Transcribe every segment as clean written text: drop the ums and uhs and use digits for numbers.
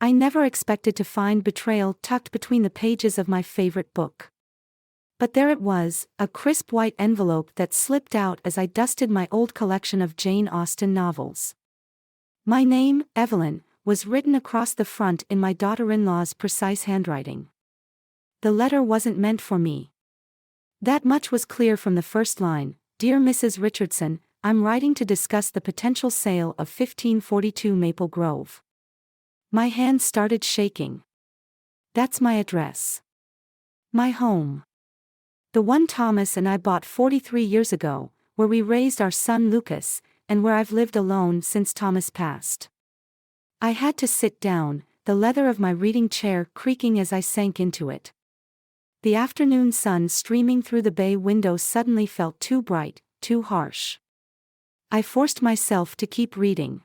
I never expected to find betrayal tucked between the pages of my favorite book. But there it was, a crisp white envelope that slipped out as I dusted my old collection of Jane Austen novels. My name, Evelyn, was written across the front in my daughter-in-law's precise handwriting. The letter wasn't meant for me. That much was clear from the first line. Dear Mrs. Richardson, I'm writing to discuss the potential sale of 1542 Maple Grove. My hand started shaking. That's my address. My home. The one Thomas and I bought 43 years ago, where we raised our son Lucas, and where I've lived alone since Thomas passed. I had to sit down, the leather of my reading chair creaking as I sank into it. The afternoon sun streaming through the bay window suddenly felt too bright, too harsh. I forced myself to keep reading.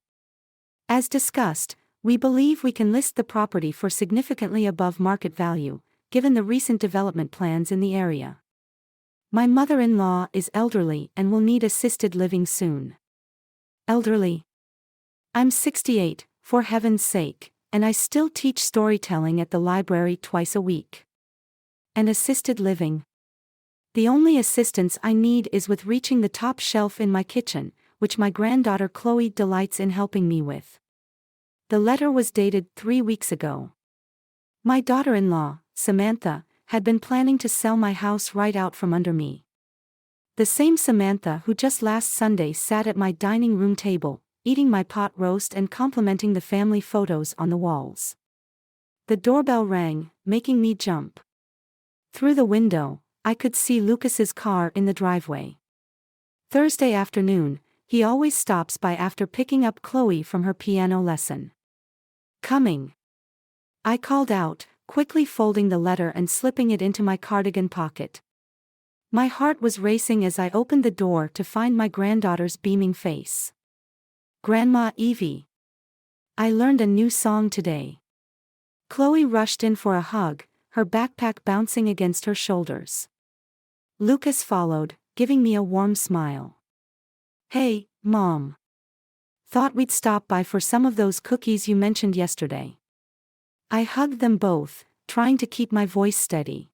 As discussed, we believe we can list the property for significantly above market value, given the recent development plans in the area. My mother-in-law is elderly and will need assisted living soon. Elderly? I'm 68, for heaven's sake, and I still teach storytelling at the library twice a week. And assisted living? The only assistance I need is with reaching the top shelf in my kitchen, which my granddaughter Chloe delights in helping me with. The letter was dated 3 weeks ago. My daughter-in-law, Samantha, had been planning to sell my house right out from under me. The same Samantha who just last Sunday sat at my dining room table, eating my pot roast and complimenting the family photos on the walls. The doorbell rang, making me jump. Through the window, I could see Lucas's car in the driveway. Thursday afternoon, he always stops by after picking up Chloe from her piano lesson. Coming. I called out, quickly folding the letter and slipping it into my cardigan pocket. My heart was racing as I opened the door to find my granddaughter's beaming face. Grandma Evie. I learned a new song today. Chloe rushed in for a hug, her backpack bouncing against her shoulders. Lucas followed, giving me a warm smile. Hey, Mom. Thought we'd stop by for some of those cookies you mentioned yesterday. I hugged them both, trying to keep my voice steady.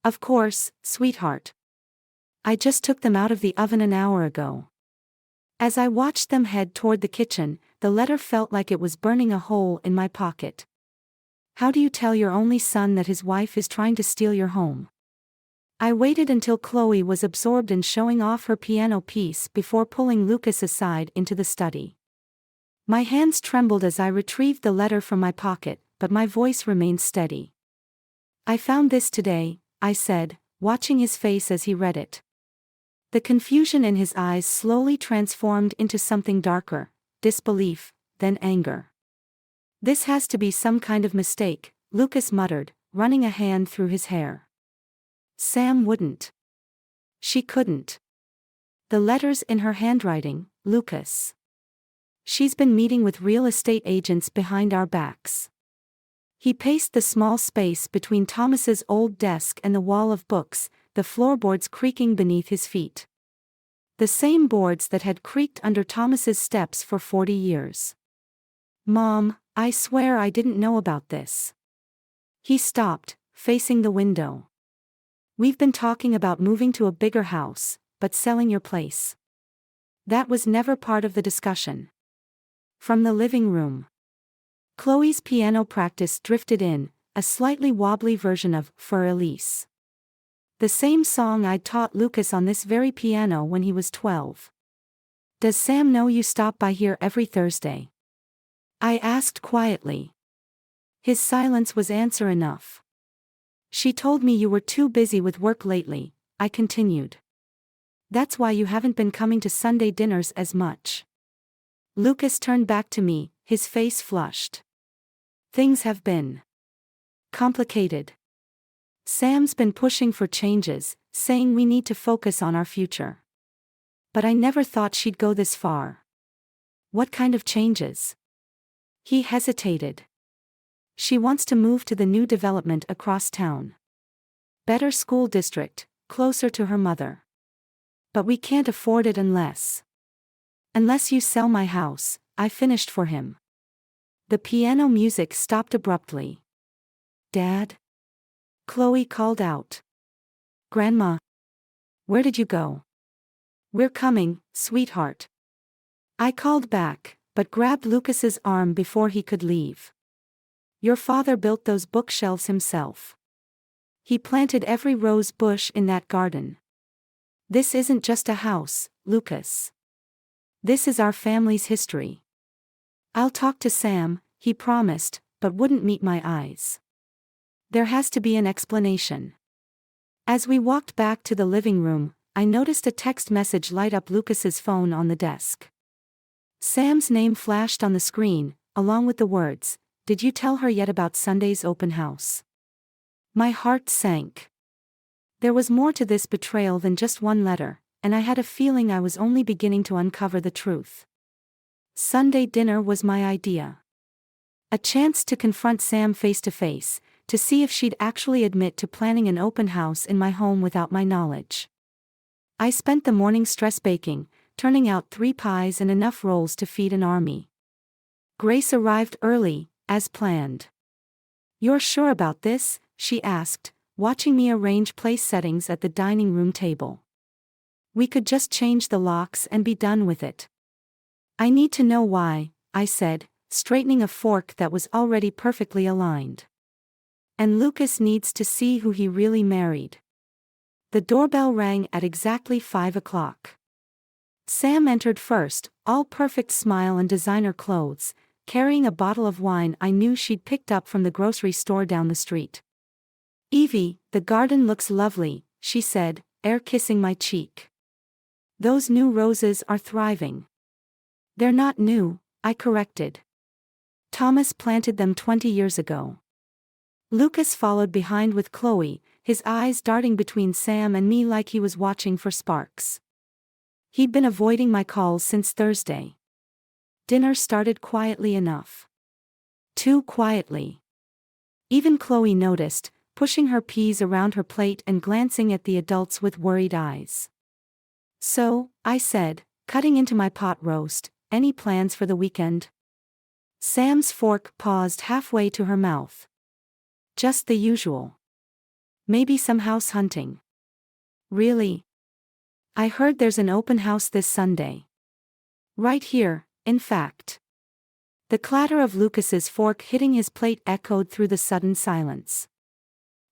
Of course, sweetheart. I just took them out of the oven an hour ago. As I watched them head toward the kitchen, the letter felt like it was burning a hole in my pocket. How do you tell your only son that his wife is trying to steal your home? I waited until Chloe was absorbed in showing off her piano piece before pulling Lucas aside into the study. My hands trembled as I retrieved the letter from my pocket, but my voice remained steady. I found this today, I said, watching his face as he read it. The confusion in his eyes slowly transformed into something darker, disbelief, then anger. This has to be some kind of mistake, Lucas muttered, running a hand through his hair. Sam wouldn't. She couldn't. The letter's in her handwriting, Lucas. She's been meeting with real estate agents behind our backs. He paced the small space between Thomas's old desk and the wall of books, the floorboards creaking beneath his feet. The same boards that had creaked under Thomas's steps for 40 years. Mom, I swear I didn't know about this. He stopped, facing the window. We've been talking about moving to a bigger house, but selling your place. That was never part of the discussion. From the living room, Chloe's piano practice drifted in, a slightly wobbly version of For Elise. The same song I'd taught Lucas on this very piano when he was 12. Does Sam know you stop by here every Thursday? I asked quietly. His silence was answer enough. She told me you were too busy with work lately, I continued. That's why you haven't been coming to Sunday dinners as much. Lucas turned back to me, his face flushed. Things have been complicated. Sam's been pushing for changes, saying we need to focus on our future. But I never thought she'd go this far. What kind of changes? He hesitated. She wants to move to the new development across town. Better school district, closer to her mother. But we can't afford it unless you sell my house, I finished for him. The piano music stopped abruptly. "Dad?" Chloe called out. "Grandma? Where did you go?" "We're coming, sweetheart." I called back, but grabbed Lucas's arm before he could leave. "Your father built those bookshelves himself. He planted every rose bush in that garden. This isn't just a house, Lucas. This is our family's history." "I'll talk to Sam," he promised, but wouldn't meet my eyes. "There has to be an explanation." As we walked back to the living room, I noticed a text message light up Lucas's phone on the desk. Sam's name flashed on the screen, along with the words, "Did you tell her yet about Sunday's open house?" My heart sank. There was more to this betrayal than just one letter, and I had a feeling I was only beginning to uncover the truth. Sunday dinner was my idea. A chance to confront Sam face to face, to see if she'd actually admit to planning an open house in my home without my knowledge. I spent the morning stress baking, turning out 3 pies and enough rolls to feed an army. Grace arrived early, as planned. "You're sure about this?" she asked, watching me arrange place settings at the dining room table. "We could just change the locks and be done with it." "I need to know why," I said, straightening a fork that was already perfectly aligned. "And Lucas needs to see who he really married." The doorbell rang at exactly 5 o'clock. Sam entered first, all perfect smile and designer clothes, carrying a bottle of wine I knew she'd picked up from the grocery store down the street. "Evie, the garden looks lovely," she said, air-kissing my cheek. "Those new roses are thriving." "They're not new," I corrected. "Thomas planted them 20 years ago." Lucas followed behind with Chloe, his eyes darting between Sam and me like he was watching for sparks. He'd been avoiding my calls since Thursday. Dinner started quietly enough. Too quietly. Even Chloe noticed, pushing her peas around her plate and glancing at the adults with worried eyes. "So," I said, cutting into my pot roast, "any plans for the weekend?" Sam's fork paused halfway to her mouth. "Just the usual. Maybe some house hunting." "Really?" "I heard there's an open house this Sunday. Right here, in fact." The clatter of Lucas's fork hitting his plate echoed through the sudden silence.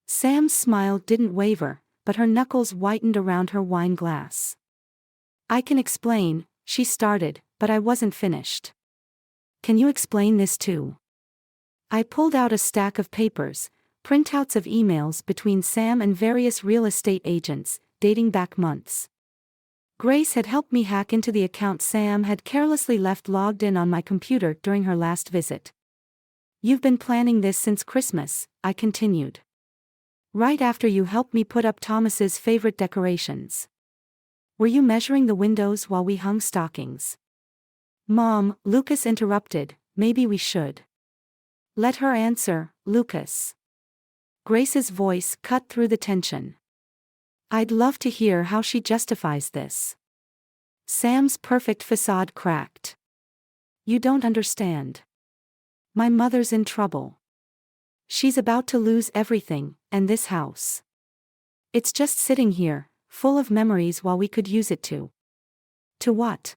Sam's smile didn't waver, but her knuckles whitened around her wine glass. "I can explain," she started, but I wasn't finished. "Can you explain this too?" I pulled out a stack of papers, printouts of emails between Sam and various real estate agents, dating back months. Grace had helped me hack into the account Sam had carelessly left logged in on my computer during her last visit. "You've been planning this since Christmas," I continued. "Right after you helped me put up Thomas's favorite decorations. Were you measuring the windows while we hung stockings?" "Mom," Lucas interrupted, "maybe we should." "Let her answer, Lucas." Grace's voice cut through the tension. "I'd love to hear how she justifies this." Sam's perfect facade cracked. "You don't understand. My mother's in trouble. She's about to lose everything, and this house. It's just sitting here, full of memories while we could use it to." "To what?"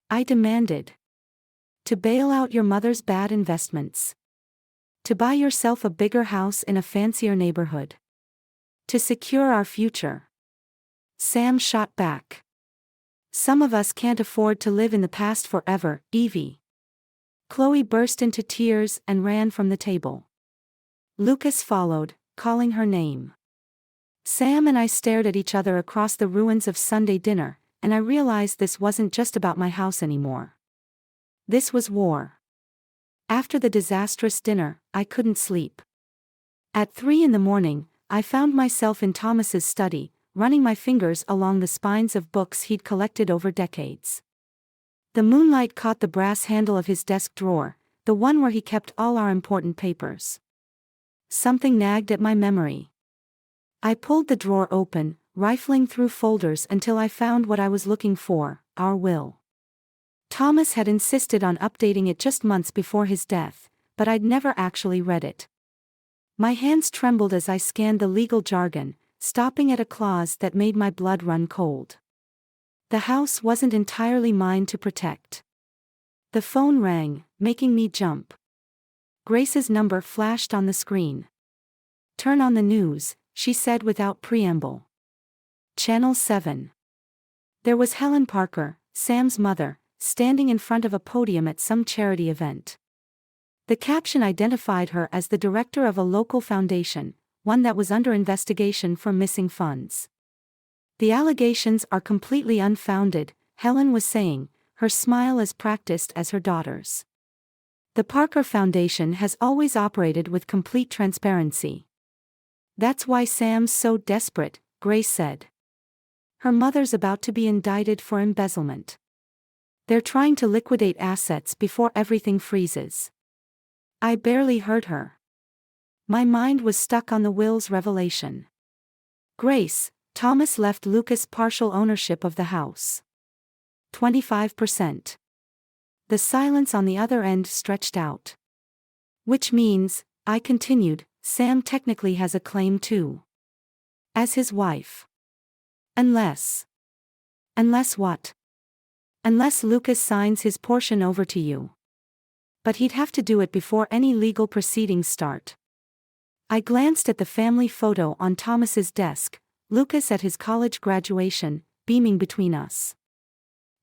I demanded. "To bail out your mother's bad investments. To buy yourself a bigger house in a fancier neighborhood. To secure our future." Sam shot back. "Some of us can't afford to live in the past forever, Evie." Chloe burst into tears and ran from the table. Lucas followed, calling her name. Sam and I stared at each other across the ruins of Sunday dinner, and I realized this wasn't just about my house anymore. This was war. After the disastrous dinner, I couldn't sleep. At 3 in the morning, I found myself in Thomas's study, running my fingers along the spines of books he'd collected over decades. The moonlight caught the brass handle of his desk drawer, the one where he kept all our important papers. Something nagged at my memory. I pulled the drawer open, rifling through folders until I found what I was looking for, our will. Thomas had insisted on updating it just months before his death, but I'd never actually read it. My hands trembled as I scanned the legal jargon, stopping at a clause that made my blood run cold. The house wasn't entirely mine to protect. The phone rang, making me jump. Grace's number flashed on the screen. "Turn on the news," she said without preamble. Channel 7. There was Helen Parker, Sam's mother, standing in front of a podium at some charity event. The caption identified her as the director of a local foundation, one that was under investigation for missing funds. "The allegations are completely unfounded," Helen was saying, her smile as practiced as her daughter's. "The Parker Foundation has always operated with complete transparency. That's why Sam's so desperate," Grace said. "Her mother's about to be indicted for embezzlement. They're trying to liquidate assets before everything freezes." I barely heard her. My mind was stuck on the will's revelation. "Grace, Thomas left Lucas partial ownership of the house. 25%. The silence on the other end stretched out. "Which means," I continued, "Sam technically has a claim too. As his wife. Unless. Unless what? Unless Lucas signs his portion over to you. But he'd have to do it before any legal proceedings start." I glanced at the family photo on Thomas's desk, Lucas at his college graduation, beaming between us.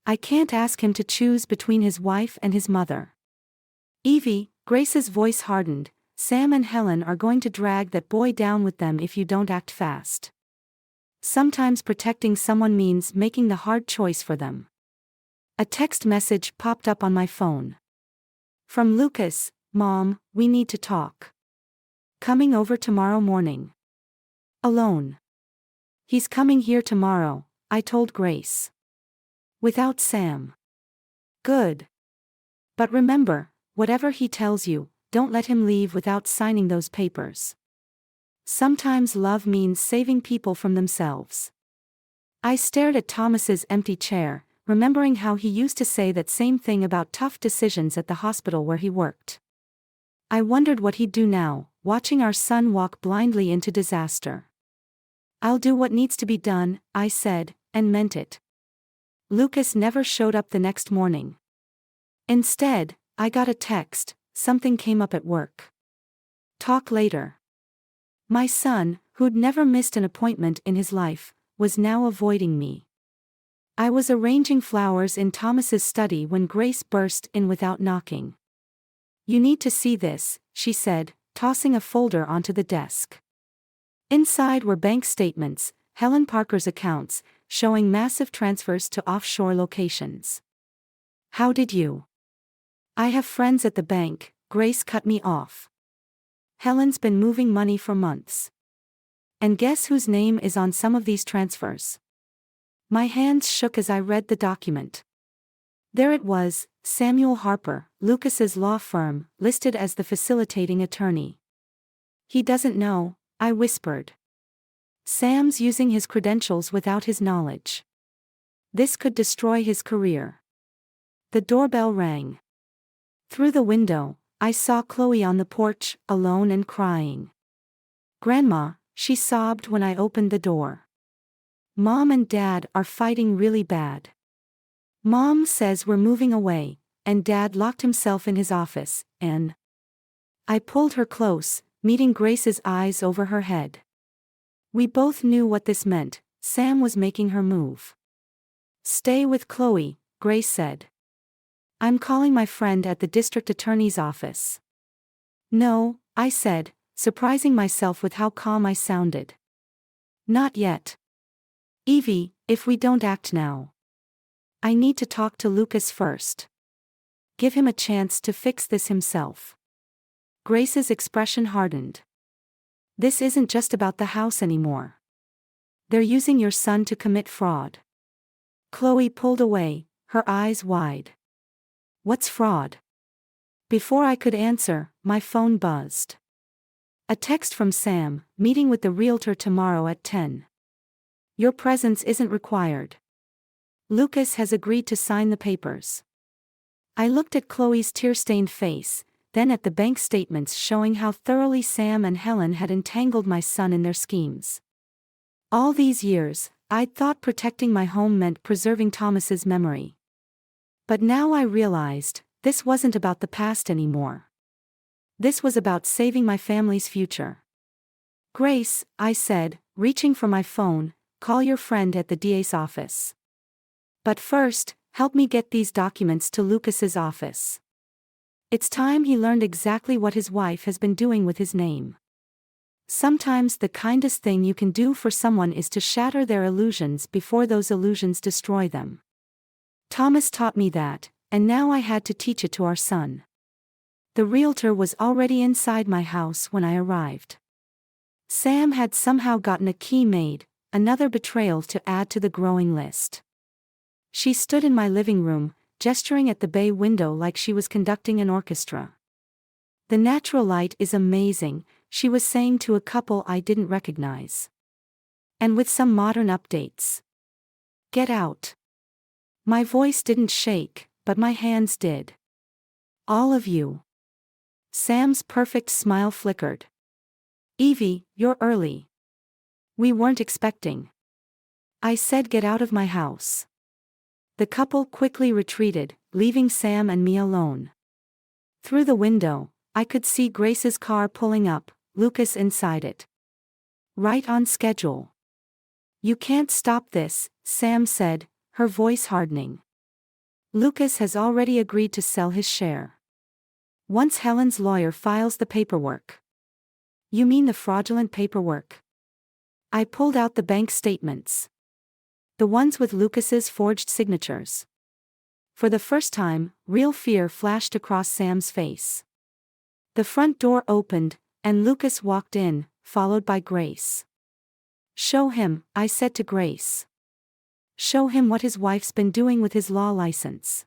"I can't ask him to choose between his wife and his mother. Evie," Grace's voice hardened, "Sam and Helen are going to drag that boy down with them if you don't act fast. Sometimes protecting someone means making the hard choice for them." A text message popped up on my phone. From Lucas: "Mom, we need to talk. Coming over tomorrow morning. Alone." "He's coming here tomorrow," I told Grace. "Without Sam." "Good. But remember, whatever he tells you, don't let him leave without signing those papers. Sometimes love means saving people from themselves." I stared at Thomas's empty chair, remembering how he used to say that same thing about tough decisions at the hospital where he worked. I wondered what he'd do now, watching our son walk blindly into disaster. "I'll do what needs to be done," I said, and meant it. Lucas never showed up the next morning. Instead, I got a text: "Something came up at work. Talk later." My son, who'd never missed an appointment in his life, was now avoiding me. I was arranging flowers in Thomas's study when Grace burst in without knocking. "You need to see this," she said, tossing a folder onto the desk. Inside were bank statements, Helen Parker's accounts, showing massive transfers to offshore locations. "How did you?" "I have friends at the bank," Grace cut me off. "Helen's been moving money for months. And guess whose name is on some of these transfers?" My hands shook as I read the document. There it was, Samuel Harper, Lucas's law firm, listed as the facilitating attorney. "He doesn't know," I whispered. "Sam's using his credentials without his knowledge. This could destroy his career." The doorbell rang. Through the window, I saw Chloe on the porch, alone and crying. "Grandma," she sobbed when I opened the door. "Mom and Dad are fighting really bad. Mom says we're moving away, and Dad locked himself in his office, and..." I pulled her close, meeting Grace's eyes over her head. We both knew what this meant. Sam was making her move. "Stay with Chloe," Grace said. "I'm calling my friend at the district attorney's office." "No," I said, surprising myself with how calm I sounded. "Not yet. Evie, if we don't act now. I need to talk to Lucas first. Give him a chance to fix this himself." Grace's expression hardened. "This isn't just about the house anymore. They're using your son to commit fraud." Chloe pulled away, her eyes wide. "What's fraud?" Before I could answer, my phone buzzed. A text from Sam: "Meeting with the realtor tomorrow at 10. Your presence isn't required. Lucas has agreed to sign the papers." I looked at Chloe's tear-stained face, then at the bank statements showing how thoroughly Sam and Helen had entangled my son in their schemes. All these years, I'd thought protecting my home meant preserving Thomas's memory. But now I realized, this wasn't about the past anymore. This was about saving my family's future. Grace, I said, reaching for my phone, call your friend at the DA's office. But first, help me get these documents to Lucas's office. It's time he learned exactly what his wife has been doing with his name. Sometimes the kindest thing you can do for someone is to shatter their illusions before those illusions destroy them. Thomas taught me that, and now I had to teach it to our son. The realtor was already inside my house when I arrived. Sam had somehow gotten a key made, another betrayal to add to the growing list. She stood in my living room, gesturing at the bay window like she was conducting an orchestra. The natural light is amazing, she was saying to a couple I didn't recognize. And with some modern updates. Get out. My voice didn't shake, but my hands did. All of you. Sam's perfect smile flickered. Evie, you're early. We weren't expecting. I said get out of my house. The couple quickly retreated, leaving Sam and me alone. Through the window, I could see Grace's car pulling up, Lucas inside it. Right on schedule. You can't stop this, Sam said, her voice hardening. Lucas has already agreed to sell his share. Once Helen's lawyer files the paperwork. You mean the fraudulent paperwork? I pulled out the bank statements. The ones with Lucas's forged signatures. For the first time, real fear flashed across Sam's face. The front door opened, and Lucas walked in, followed by Grace. Show him, I said to Grace. Show him what his wife's been doing with his law license.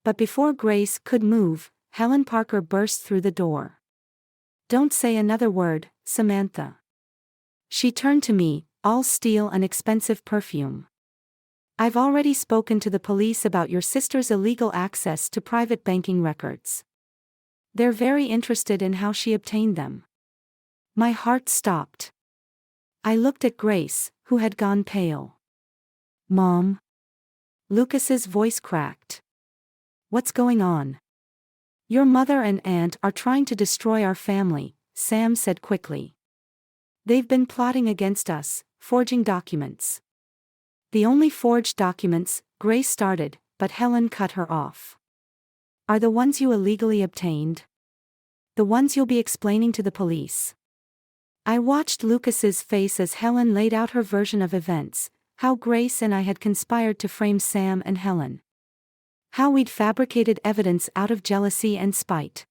But before Grace could move, Helen Parker burst through the door. Don't say another word, Samantha. She turned to me, all steel and expensive perfume. I've already spoken to the police about your sister's illegal access to private banking records. They're very interested in how she obtained them. My heart stopped. I looked at Grace, who had gone pale. Mom? Lucas's voice cracked. What's going on? Your mother and aunt are trying to destroy our family, Sam said quickly. They've been plotting against us, forging documents. The only forged documents, Grace started, but Helen cut her off. Are the ones you illegally obtained? The ones you'll be explaining to the police. I watched Lucas's face as Helen laid out her version of events, how Grace and I had conspired to frame Sam and Helen. How we'd fabricated evidence out of jealousy and spite.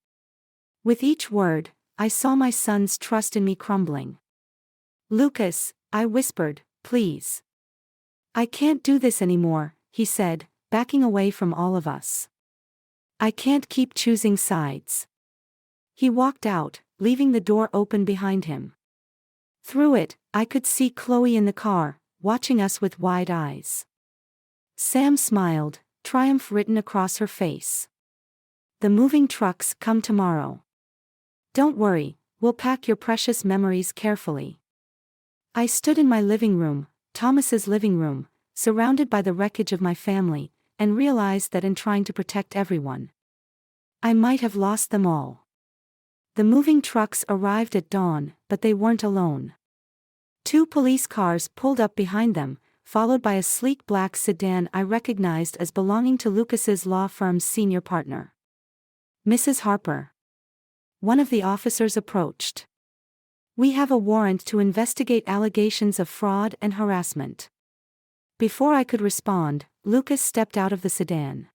With each word, I saw my son's trust in me crumbling. Lucas, I whispered, please. I can't do this anymore, he said, backing away from all of us. I can't keep choosing sides. He walked out, leaving the door open behind him. Through it, I could see Chloe in the car, watching us with wide eyes. Sam smiled, triumph written across her face. The moving trucks come tomorrow. Don't worry, we'll pack your precious memories carefully. I stood in my living room, Thomas's living room, surrounded by the wreckage of my family, and realized that in trying to protect everyone, I might have lost them all. The moving trucks arrived at dawn, but they weren't alone. 2 police cars pulled up behind them, followed by a sleek black sedan I recognized as belonging to Lucas's law firm's senior partner. Mrs. Harper. One of the officers approached. We have a warrant to investigate allegations of fraud and harassment. Before I could respond, Lucas stepped out of the sedan.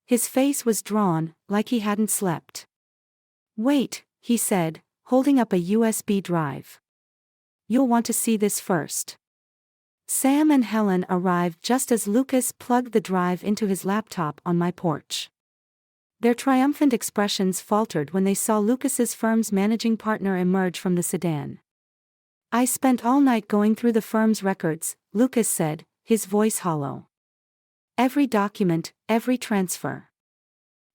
His face was drawn, like he hadn't slept. Wait, he said, holding up a USB drive. You'll want to see this first. Sam and Helen arrived just as Lucas plugged the drive into his laptop on my porch. Their triumphant expressions faltered when they saw Lucas's firm's managing partner emerge from the sedan. I spent all night going through the firm's records, Lucas said, his voice hollow. Every document, every transfer.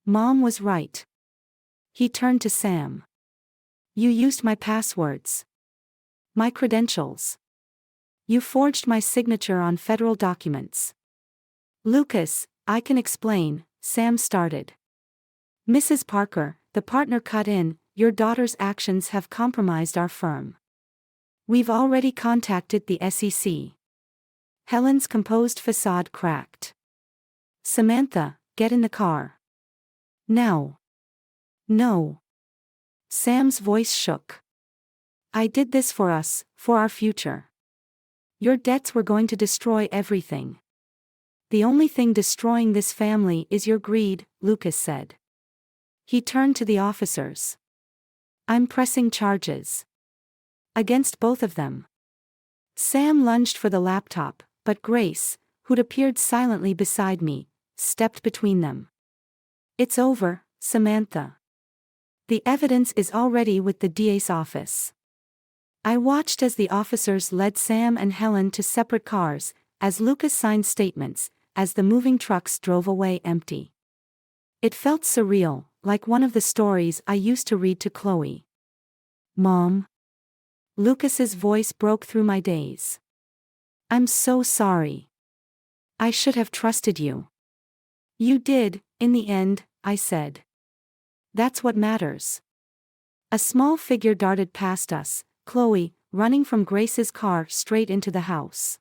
Mom was right. He turned to Sam. You used my passwords. My credentials. You forged my signature on federal documents. Lucas, I can explain, Sam started. Mrs. Parker, the partner cut in, your daughter's actions have compromised our firm. We've already contacted the SEC. Helen's composed facade cracked. Samantha, get in the car. Now. No. Sam's voice shook. I did this for us, for our future. Your debts were going to destroy everything. The only thing destroying this family is your greed, Lucas said. He turned to the officers. I'm pressing charges. Against both of them. Sam lunged for the laptop, but Grace, who'd appeared silently beside me, stepped between them. It's over, Samantha. The evidence is already with the DA's office. I watched as the officers led Sam and Helen to separate cars, as Lucas signed statements, as the moving trucks drove away empty. It felt surreal, like one of the stories I used to read to Chloe. Mom? Lucas's voice broke through my daze. I'm so sorry. I should have trusted you. You did, in the end, I said. That's what matters. A small figure darted past us, Chloe, running from Grace's car straight into the house.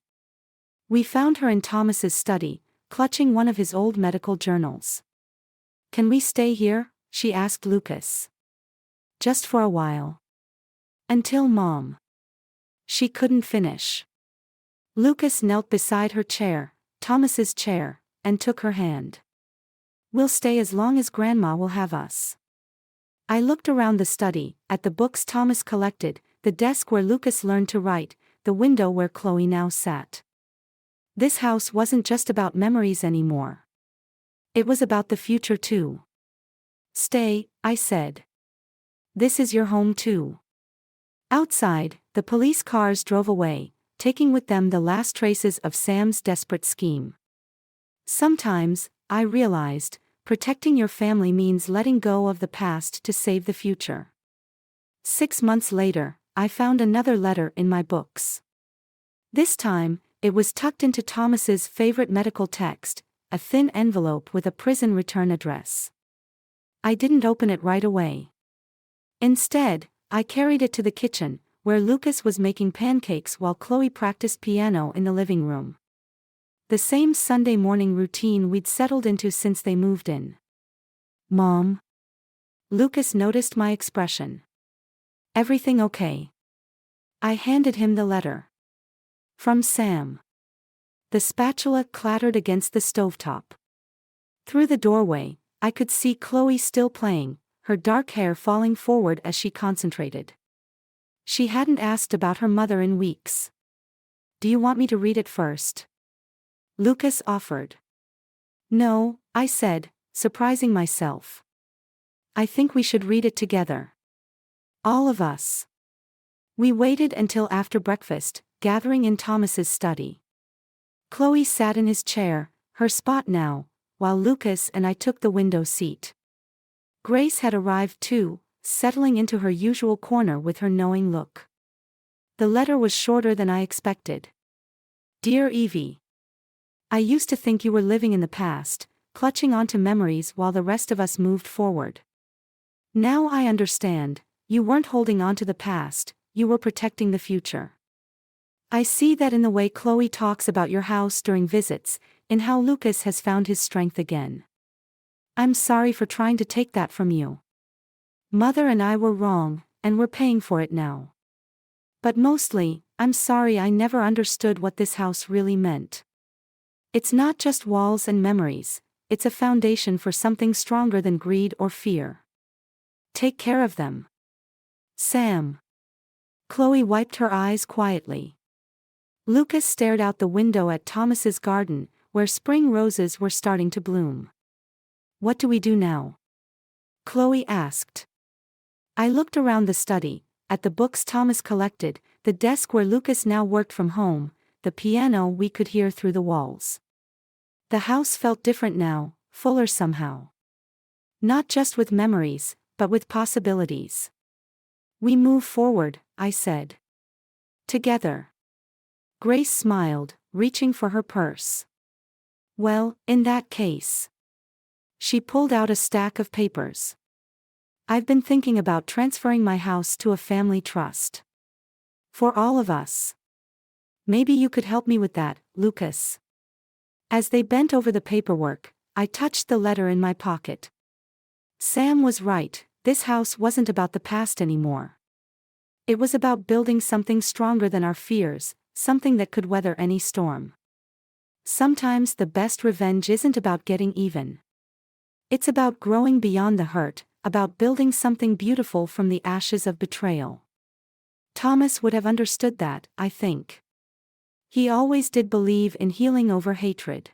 We found her in Thomas's study, clutching one of his old medical journals. Can we stay here? She asked Lucas. Just for a while. Until Mom. She couldn't finish. Lucas knelt beside her chair, Thomas's chair, and took her hand. We'll stay as long as Grandma will have us. I looked around the study, at the books Thomas collected, the desk where Lucas learned to write, the window where Chloe now sat. This house wasn't just about memories anymore. It was about the future too. Stay, I said. This is your home too. Outside, the police cars drove away, taking with them the last traces of Sam's desperate scheme. Sometimes, I realized, protecting your family means letting go of the past to save the future. 6 months later, I found another letter in my books. This time, it was tucked into Thomas's favorite medical text, a thin envelope with a prison return address. I didn't open it right away. Instead, I carried it to the kitchen, where Lucas was making pancakes while Chloe practiced piano in the living room. The same Sunday morning routine we'd settled into since they moved in. Mom? Lucas noticed my expression. Everything okay? I handed him the letter. From Sam. The spatula clattered against the stovetop. Through the doorway, I could see Chloe still playing, her dark hair falling forward as she concentrated. She hadn't asked about her mother in weeks. Do you want me to read it first? Lucas offered. No, I said, surprising myself. I think we should read it together. All of us. We waited until after breakfast, gathering in Thomas's study. Chloe sat in his chair, her spot now, while Lucas and I took the window seat. Grace had arrived too, settling into her usual corner with her knowing look. The letter was shorter than I expected. Dear Evie. I used to think you were living in the past, clutching onto memories while the rest of us moved forward. Now I understand, you weren't holding on to the past, you were protecting the future. I see that in the way Chloe talks about your house during visits, in how Lucas has found his strength again. I'm sorry for trying to take that from you. Mother and I were wrong, and we're paying for it now. But mostly, I'm sorry I never understood what this house really meant. It's not just walls and memories, it's a foundation for something stronger than greed or fear. Take care of them. Sam. Chloe wiped her eyes quietly. Lucas stared out the window at Thomas's garden, where spring roses were starting to bloom. What do we do now? Chloe asked. I looked around the study, at the books Thomas collected, the desk where Lucas now worked from home, the piano we could hear through the walls. The house felt different now, fuller somehow. Not just with memories, but with possibilities. We move forward, I said. Together. Grace smiled, reaching for her purse. Well, in that case. She pulled out a stack of papers. I've been thinking about transferring my house to a family trust. For all of us. Maybe you could help me with that, Lucas. As they bent over the paperwork, I touched the letter in my pocket. Sam was right, this house wasn't about the past anymore. It was about building something stronger than our fears, something that could weather any storm. Sometimes the best revenge isn't about getting even. It's about growing beyond the hurt, about building something beautiful from the ashes of betrayal. Thomas would have understood that, I think. He always did believe in healing over hatred.